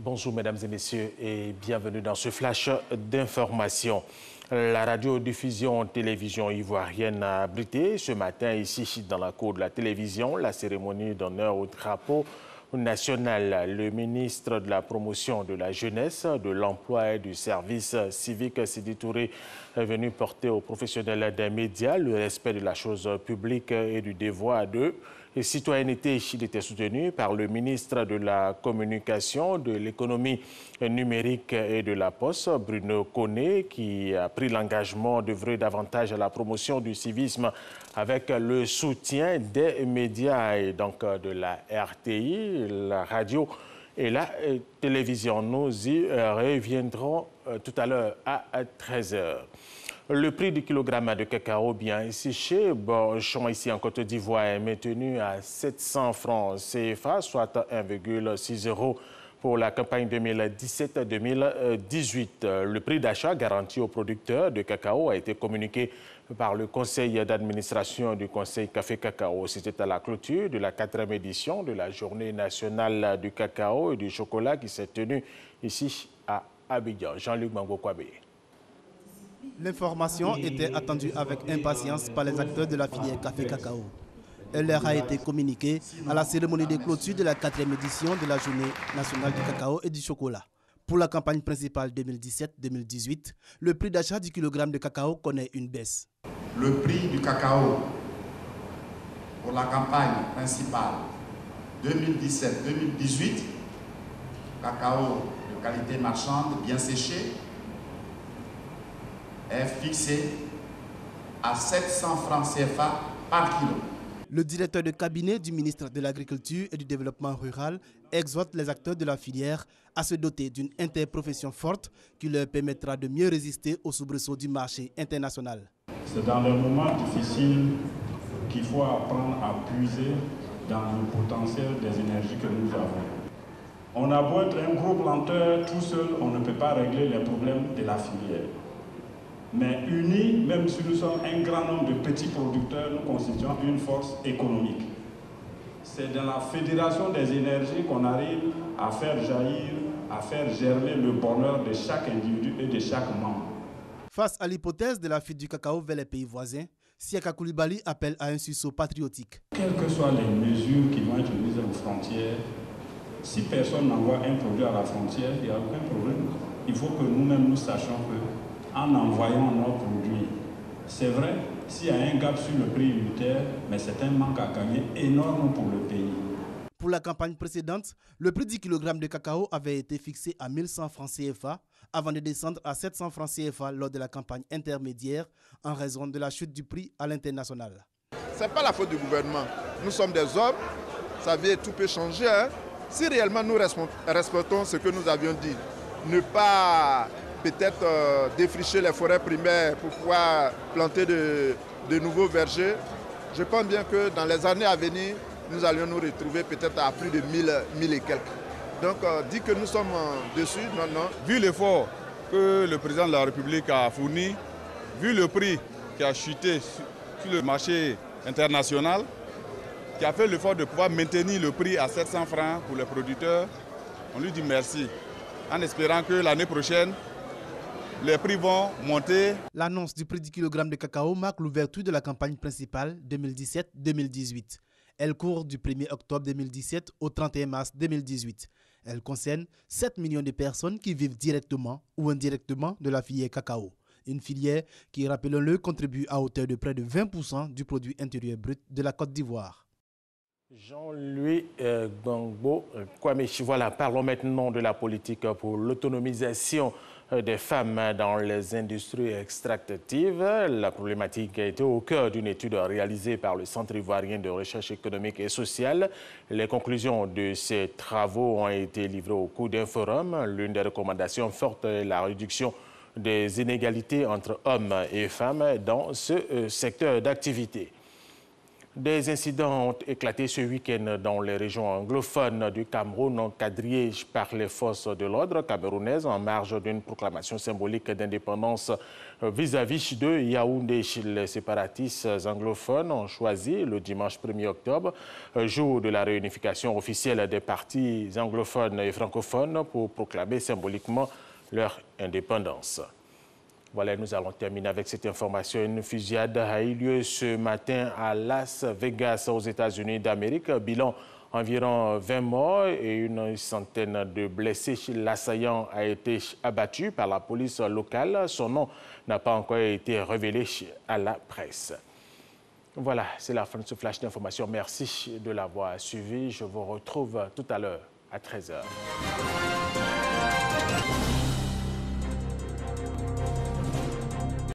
Bonjour mesdames et messieurs et bienvenue dans ce flash d'information. La radiodiffusion télévision ivoirienne a abrité ce matin ici dans la cour de la télévision la cérémonie d'honneur au drapeau national. Le ministre de la Promotion de la Jeunesse, de l'Emploi et du Service civique, Sidi Touré, est venu porter aux professionnels des médias le respect de la chose publique et du devoir de citoyenneté. Il était soutenu par le ministre de la Communication, de l'Économie numérique et de la Poste, Bruno Koné, qui a pris l'engagement d'œuvrer davantage à la promotion du civisme avec le soutien des médias et donc de la RTI, la radio et la télévision. Nous y reviendrons tout à l'heure à 13h. Le prix du kilogramme de cacao bien séché, Borchon ici en Côte d'Ivoire, est maintenu à 700 francs CFA, soit 1,6 € pour la campagne 2017-2018. Le prix d'achat garanti aux producteurs de cacao a été communiqué par le conseil d'administration du conseil Café Cacao. C'était à la clôture de la 4e édition de la journée nationale du cacao et du chocolat qui s'est tenue ici à Abidjan. Jean-Luc Mangokwabe. L'information était attendue avec impatience par les acteurs de la filière café-cacao. Elle leur a été communiquée à la cérémonie de clôture de la 4e édition de la Journée nationale du cacao et du chocolat. Pour la campagne principale 2017-2018, le prix d'achat du kilogramme de cacao connaît une baisse. Le prix du cacao pour la campagne principale 2017-2018, cacao de qualité marchande bien séché, est fixé à 700 francs CFA par kilo. Le directeur de cabinet du ministre de l'Agriculture et du Développement rural exhorte les acteurs de la filière à se doter d'une interprofession forte qui leur permettra de mieux résister aux soubresauts du marché international. C'est dans les moments difficiles qu'il faut apprendre à puiser dans le potentiel des énergies que nous avons. On a beau être un gros planteur, tout seul, on ne peut pas régler les problèmes de la filière. Mais unis, même si nous sommes un grand nombre de petits producteurs, nous constituons une force économique. C'est dans la fédération des énergies qu'on arrive à faire jaillir, à faire germer le bonheur de chaque individu et de chaque membre. Face à l'hypothèse de la fuite du cacao vers les pays voisins, Siaka Koulibaly appelle à un sursaut patriotique. Quelles que soient les mesures qui vont être mises aux frontières, si personne n'envoie un produit à la frontière, il n'y a aucun problème. Il faut que nous-mêmes nous sachions que en envoyant nos produits. C'est vrai, s'il y a un gap sur le prix unitaire, mais c'est un manque à gagner énorme pour le pays. Pour la campagne précédente, le prix du kilogramme de cacao avait été fixé à 1100 francs CFA avant de descendre à 700 francs CFA lors de la campagne intermédiaire en raison de la chute du prix à l'international. Ce n'est pas la faute du gouvernement. Nous sommes des hommes, ça veut dire tout peut changer. Si réellement nous respectons ce que nous avions dit, ne pas peut-être défricher les forêts primaires pour pouvoir planter de nouveaux vergers. Je pense bien que dans les années à venir, nous allions nous retrouver peut-être à plus de 1000 et quelques. Donc, dire que nous sommes dessus, non. Vu l'effort que le président de la République a fourni, vu le prix qui a chuté sur le marché international, qui a fait l'effort de pouvoir maintenir le prix à 700 francs pour les producteurs, on lui dit merci, en espérant que l'année prochaine, les prix vont monter. L'annonce du prix du kilogramme de cacao marque l'ouverture de la campagne principale 2017-2018. Elle court du 1er octobre 2017 au 31 mars 2018. Elle concerne 7 millions de personnes qui vivent directement ou indirectement de la filière cacao. Une filière qui, rappelons-le, contribue à hauteur de près de 20% du produit intérieur brut de la Côte d'Ivoire. Jean-Louis Gbangbo Kwame, voilà, parlons maintenant de la politique pour l'autonomisation des femmes dans les industries extractives. La problématique a été au cœur d'une étude réalisée par le Centre ivoirien de recherche économique et sociale. Les conclusions de ces travaux ont été livrées au cours d'un forum. L'une des recommandations fortes est la réduction des inégalités entre hommes et femmes dans ce secteur d'activité. Des incidents ont éclaté ce week-end dans les régions anglophones du Cameroun, quadrillées par les forces de l'ordre camerounaises en marge d'une proclamation symbolique d'indépendance vis-à-vis de Yaoundé. Les séparatistes anglophones ont choisi le dimanche 1er octobre, jour de la réunification officielle des partis anglophones et francophones, pour proclamer symboliquement leur indépendance. Voilà, nous allons terminer avec cette information. Une fusillade a eu lieu ce matin à Las Vegas, aux États-Unis d'Amérique. Bilan environ 20 morts et une centaine de blessés. L'assaillant a été abattu par la police locale. Son nom n'a pas encore été révélé à la presse. Voilà, c'est la fin de ce flash d'information. Merci de l'avoir suivi. Je vous retrouve tout à l'heure à 13h.